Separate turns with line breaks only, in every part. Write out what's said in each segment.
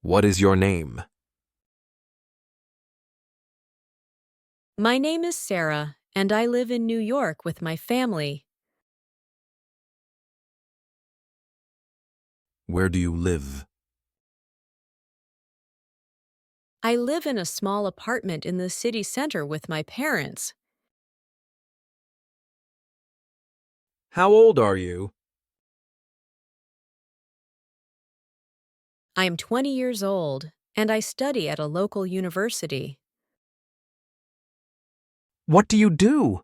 What is your name?
My name is Sarah, and I live in New York with my family.
Where do you live?
I live in a small apartment in the city center with my parents.
How old are you?
I am 20 years old, and I study at a local university.
What do you do?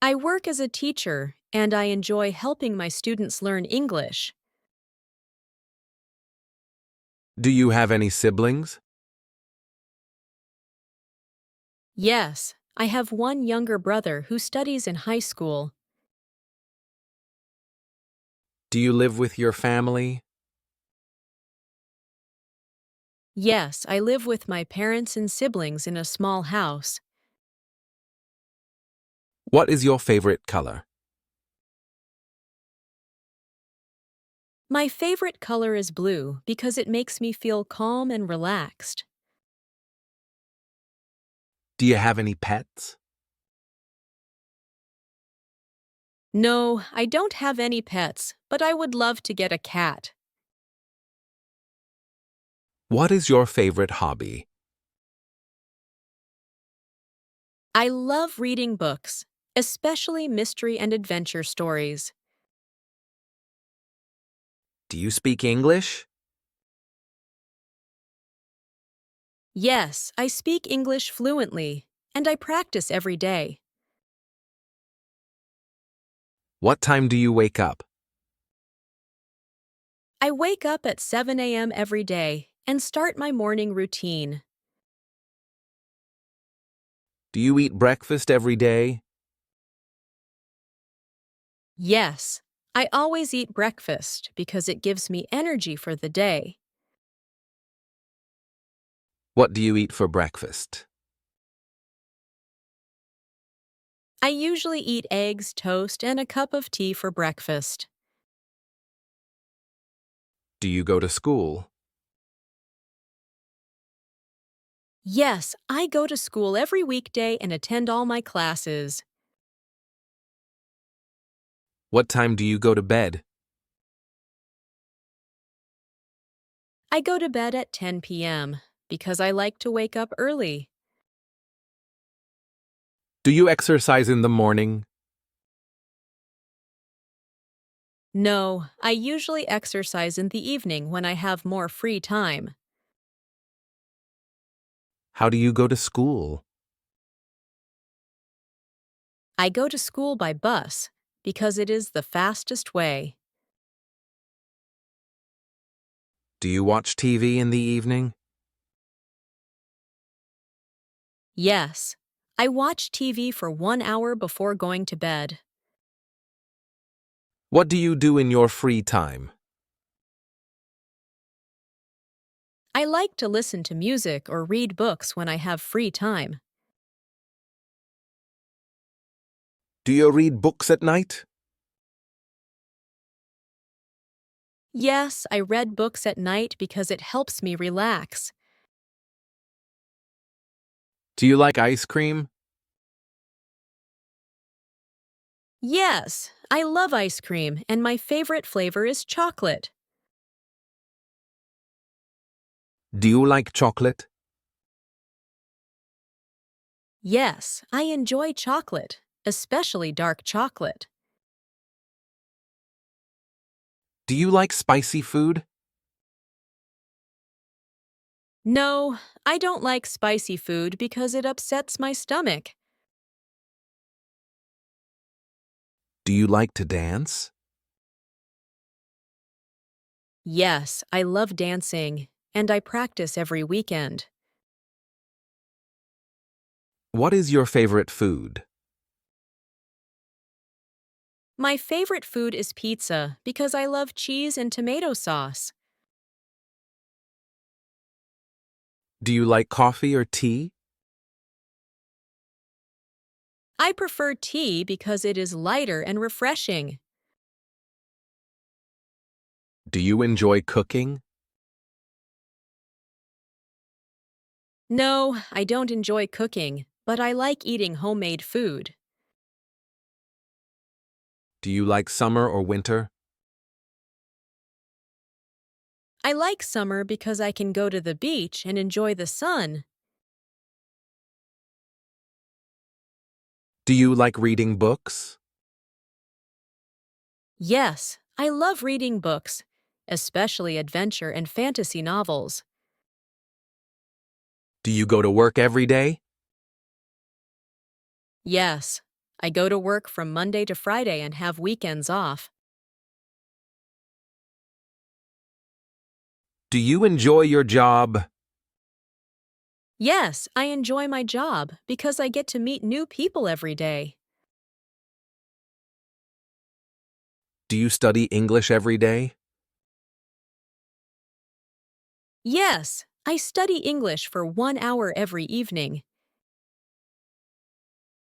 I work as a teacher, and I enjoy helping my students learn English.
Do you have any siblings?
Yes, I have one younger brother who studies in high school.
Do you live with your family?
Yes, I live with my parents and siblings in a small house.
What is your favorite color?
My favorite color is blue because it makes me feel calm and relaxed.
Do you have any pets?
No, I don't have any pets, but I would love to get a cat.
What is your favorite hobby?
I love reading books, especially mystery and adventure stories.
Do you speak English?
Yes, I speak English fluently, and I practice every day.
What time do you wake up?
I wake up at 7 a.m. every day and start my morning routine.
Do you eat breakfast every day?
Yes, I always eat breakfast because it gives me energy for the day.
What do you eat for breakfast?
I usually eat eggs, toast, and a cup of tea for breakfast.
Do you go to school?
Yes, I go to school every weekday and attend all my classes.
What time do you go to bed?
I go to bed at 10 p.m. because I like to wake up early.
Do you exercise in the morning?
No, I usually exercise in the evening when I have more free time.
How do you go to school?
I go to school by bus because it is the fastest way.
Do you watch TV in the evening?
Yes, I watch TV for 1 hour before going to bed.
What do you do in your free time?
I like to listen to music or read books when I have free time.
Do you read books at night?
Yes, I read books at night because it helps me relax.
Do you like ice cream?
Yes, I love ice cream, and my favorite flavor is chocolate.
Do you like chocolate?
Yes, I enjoy chocolate, especially dark chocolate.
Do you like spicy food?
No, I don't like spicy food because it upsets my stomach.
Do you like to dance?
Yes, I love dancing, and I practice every weekend.
What is your favorite food?
My favorite food is pizza because I love cheese and tomato sauce.
Do you like coffee or tea?
I prefer tea because it is lighter and refreshing.
Do you enjoy cooking?
No, I don't enjoy cooking, but I like eating homemade food.
Do you like summer or winter?
I like summer because I can go to the beach and enjoy the sun.
Do you like reading books?
Yes, I love reading books, especially adventure and fantasy novels.
Do you go to work every day?
Yes, I go to work from Monday to Friday and have weekends off.
Do you enjoy your job?
Yes, I enjoy my job because I get to meet new people every day.
Do you study English every day?
Yes, I study English for 1 hour every evening.